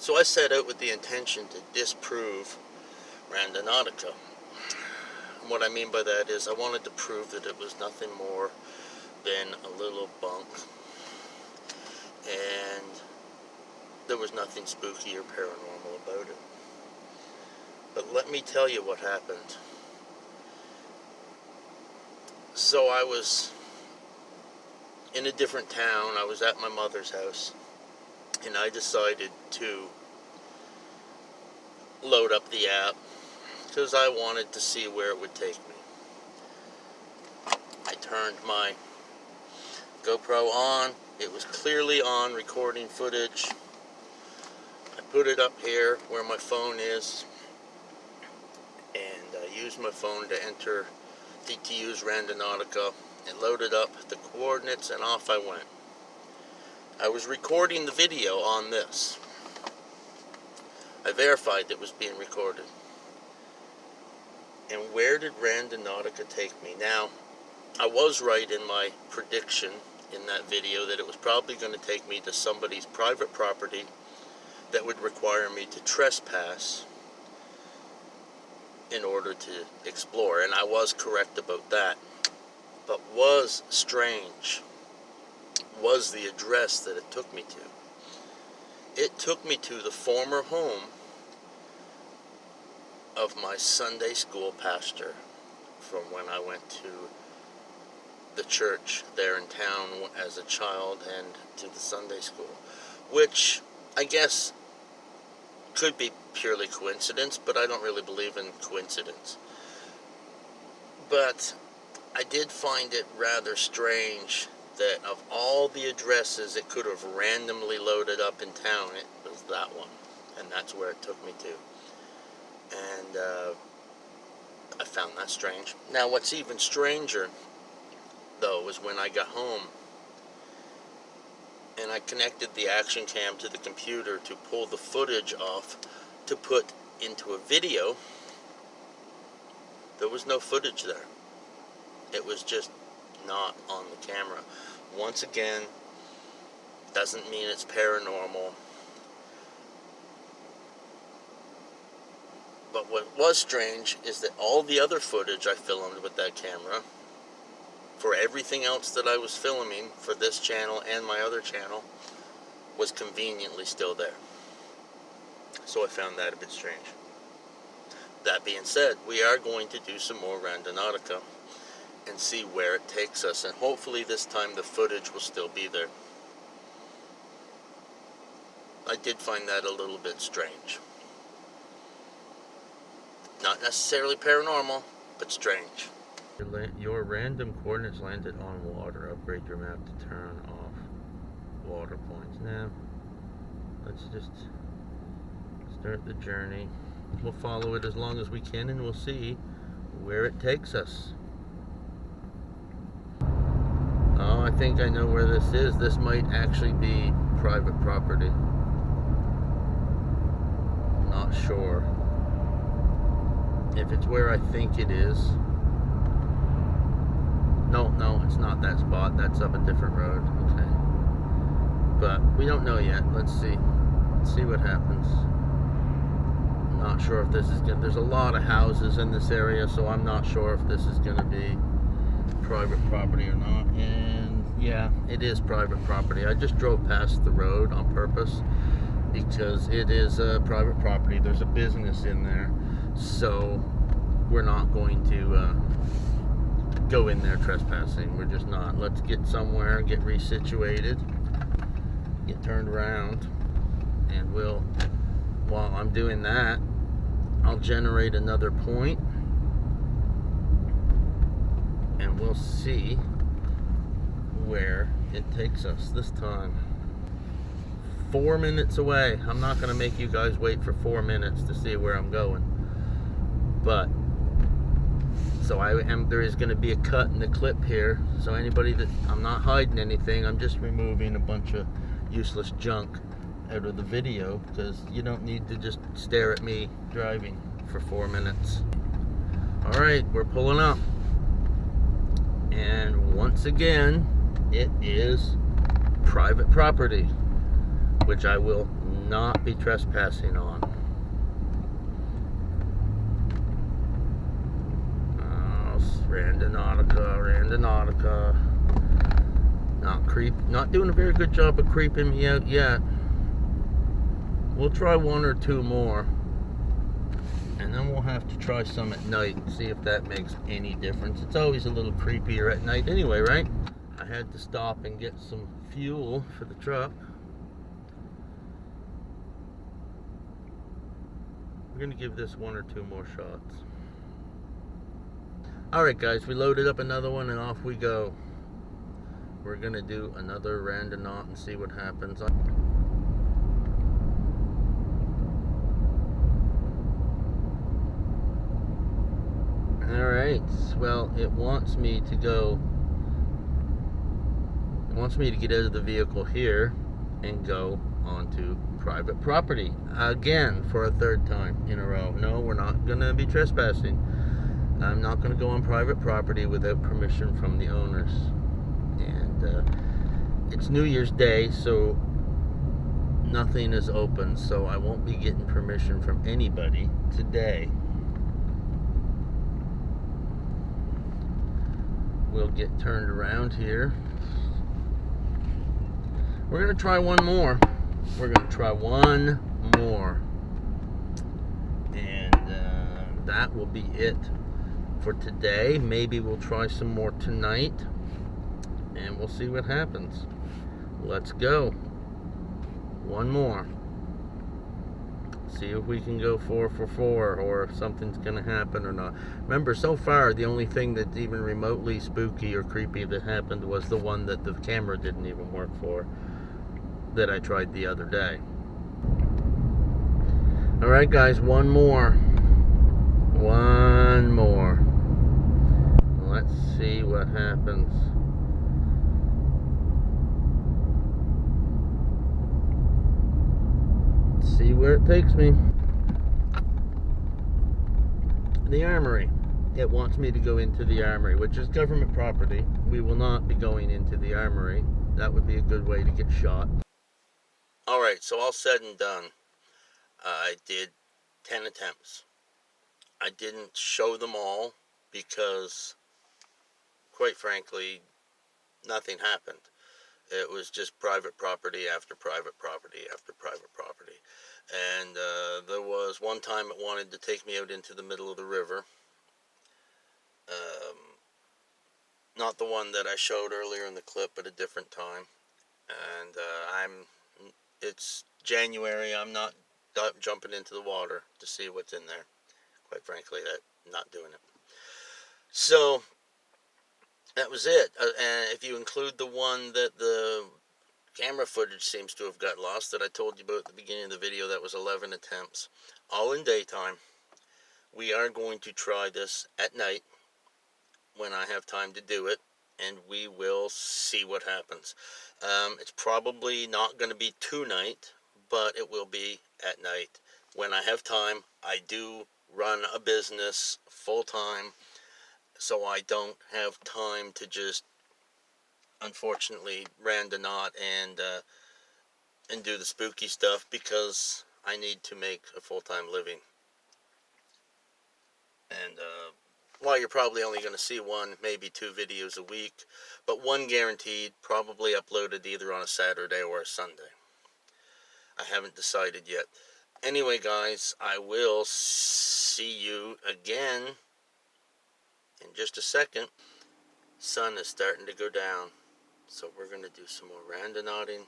So I set out with the intention to disprove Randonautica. And what I mean by that is I wanted to prove that it was nothing more than a little bunk, and there was nothing spooky or paranormal about it. But let me tell you what happened. So I was in a different town. I was at my mother's house, and I decided to load up the app because I wanted to see where it would take me. I turned my GoPro on. It was clearly on, recording footage. I put it up here where my phone is, and I used my phone to enter use Randonautica and loaded up the coordinates, and off I went. I was recording the video on this. I verified it was being recorded. And where did Randonautica take me? Now, I was right in my prediction in that video that it was probably going to take me to somebody's private property that would require me to trespass in order to explore, and I was correct about that. But was strange was the address that it took me to. It took me to the former home of my Sunday school pastor from when I went to the church there in town as a child and to the Sunday school, which I guess could be purely coincidence, but I don't really believe in coincidence. But I did find it rather strange that of all the addresses it could have randomly loaded up in town, it was that one, and that's where it took me to. And I found that strange. Now, what's even stranger, though, was when I got home and I connected the action cam to the computer to pull the footage off to put into a video. There was no footage there. It was just not on the camera. Once again, doesn't mean it's paranormal. But what was strange is that all the other footage I filmed with that camera, for everything else that I was filming for this channel and my other channel, was conveniently still there. So I found that a bit strange. That being said, we are going to do some more Randonautica and see where it takes us, and hopefully this time the footage will still be there. I did find that a little bit strange. Not necessarily paranormal, but strange. Your random coordinates landed on water. Upgrade your map to turn off water points. Now, let's just start the journey. We'll follow it as long as we can, and we'll see where it takes us. Oh, I think I know where this is. This might actually be private property. Not sure. If it's where I think it is. No, it's not that spot. That's up a different road. Okay. But we don't know yet. Let's see. Let's see what happens. Not sure if this is good. There's a lot of houses in this area, so I'm not sure if this is going to be private property or not. And yeah, it is private property. I just drove past the road on purpose because it is private property. There's a business in there, so we're not going to go in there trespassing. We're just not. Let's get somewhere, get resituated, get turned around, and while I'm doing that, I'll generate another point, and we'll see where it takes us this time. 4 minutes away. I'm not going to make you guys wait for 4 minutes to see where I'm going. But so there is going to be a cut in the clip here. So anybody I'm not hiding anything. I'm just removing a bunch of useless junk out of the video, because you don't need to just stare at me driving for 4 minutes. Alright, we're pulling up. And once again, it is private property. which I will not be trespassing on. Randonautica. Not doing a very good job of creeping me out yet. We'll try one or two more, and then we'll have to try some at night and see if that makes any difference. It's always a little creepier at night anyway, right? I had to stop and get some fuel for the truck. We're gonna give this one or two more shots. Alright guys, we loaded up another one and off we go. We're gonna do another randonaut and see what happens. Alright, well, it wants me to go. It wants me to get out of the vehicle here and go onto private property again for a third time in a row. No, we're not gonna be trespassing. I'm not gonna go on private property without permission from the owners. And it's New Year's Day, so nothing is open, so I won't be getting permission from anybody today. We'll get turned around here. We're gonna try one more. We're gonna try one more, and that will be it for today. Maybe we'll try some more tonight, and we'll see what happens. Let's go. One more. See if we can go 4 for 4, or if something's gonna happen or not. Remember, so far the only thing that's even remotely spooky or creepy that happened was the one that the camera didn't even work for, that I tried the other day. Alright guys, one more. One more. Let's see what happens. See where it takes me. The armory. It wants me to go into the armory, which is government property. We will not be going into the armory. That would be a good way to get shot. Alright, so all said and done, I did 10 attempts. I didn't show them all because, quite frankly, nothing happened. It was just private property after private property after private property. And there was one time it wanted to take me out into the middle of the river. Not the one that I showed earlier in the clip, but a different time. And it's January. I'm not jumping into the water to see what's in there. Quite frankly, not doing it. So that was it. And if you include the one that the camera footage seems to have got lost that I told you about at the beginning of the video, that was 11 attempts, all in daytime. We are going to try this at night when I have time to do it, and we will see what happens. It's probably not going to be tonight, but it will be at night when I have time. I do run a business full time, so I don't have time to just, unfortunately, randonaut and do the spooky stuff, because I need to make a full-time living. And while you're probably only going to see one, maybe 2 videos a week, but one guaranteed, probably uploaded either on a Saturday or a Sunday. I haven't decided yet. Anyway, guys, I will see you again in just a second. Sun is starting to go down, so we're going to do some more randonauting.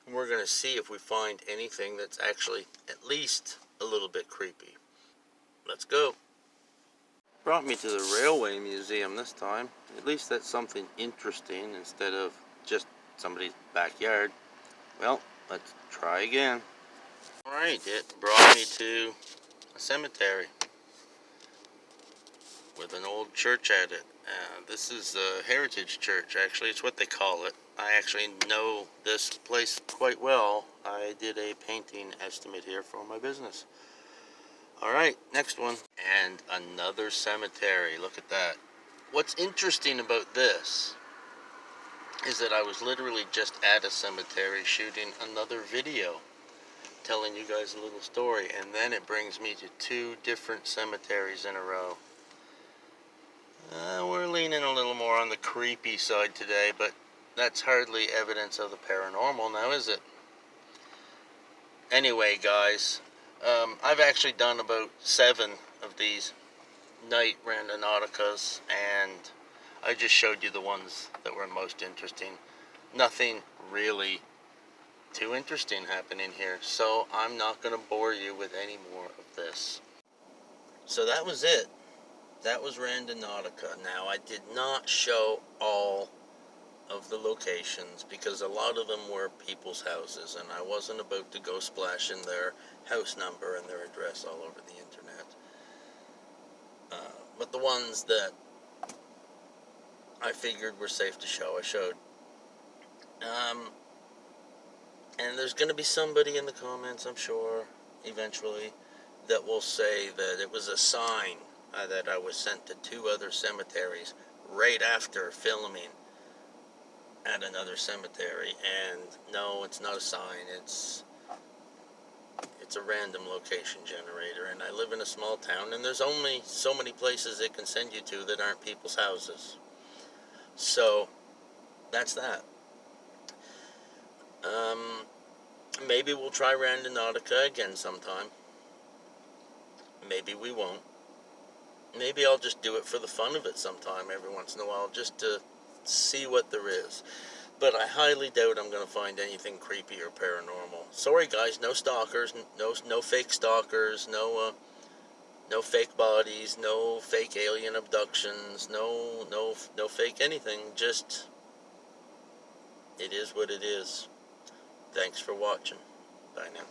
And we're going to see if we find anything that's actually at least a little bit creepy. Let's go. Brought me to the Railway Museum this time. At least that's something interesting instead of just somebody's backyard. Well, let's try again. Alright, it brought me to a cemetery with an old church at it. This is a heritage church, actually. It's what they call it. I actually know this place quite well. I did a painting estimate here for my business. Alright, next one. And another cemetery. Look at that. What's interesting about this is that I was literally just at a cemetery shooting another video, telling you guys a little story, and then it brings me to 2 different cemeteries in a row. We're leaning a little more on the creepy side today, but that's hardly evidence of the paranormal now, is it? Anyway, guys, I've actually done about 7 of these night Randonauticas, and I just showed you the ones that were most interesting. Nothing really too interesting happening here, so I'm not going to bore you with any more of this. So that was it. That was Randonautica. Now, I did not show all of the locations because a lot of them were people's houses, and I wasn't about to go splashing their house number and their address all over the internet. But the ones that I figured were safe to show, I showed. And there's going to be somebody in the comments, I'm sure, eventually, that will say that it was a sign that I was sent to 2 other cemeteries right after filming at another cemetery. And no, it's not a sign. It's a random location generator. And I live in a small town, and there's only so many places it can send you to that aren't people's houses. So that's that. Maybe we'll try Randonautica again sometime. Maybe we won't. Maybe I'll just do it for the fun of it sometime every once in a while, just to see what there is. But I highly doubt I'm going to find anything creepy or paranormal. Sorry guys, no stalkers, no fake stalkers, no fake bodies, no fake alien abductions, no fake anything. Just, it is what it is. Thanks for watching. Bye now.